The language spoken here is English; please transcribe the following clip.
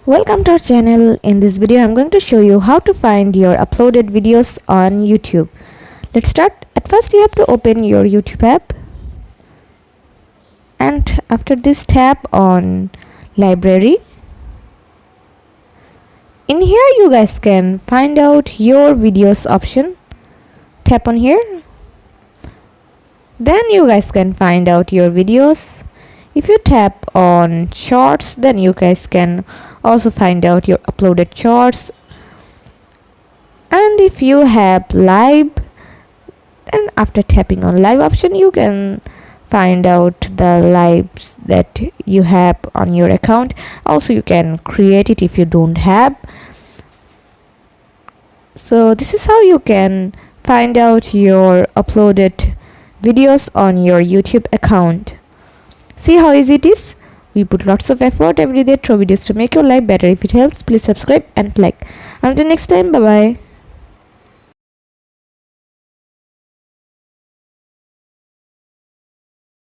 Welcome to our channel. In this video I'm going to show you how to find your uploaded videos on YouTube. Let's start. At first you have to open your YouTube app, and after this tap on library. In here you guys can find out your videos option. Tap on here. Then you guys can find out your videos. If you tap on shorts, then you guys can also find out your uploaded shorts. And if you have live, then after tapping on live option you can find out the lives that you have on your account. Also you can create it if you don't have. So this is how you can find out your uploaded videos on your YouTube account. See how easy it is? We put lots of effort every day through videos to make your life better. If it helps, please subscribe and like. Until next time, bye bye.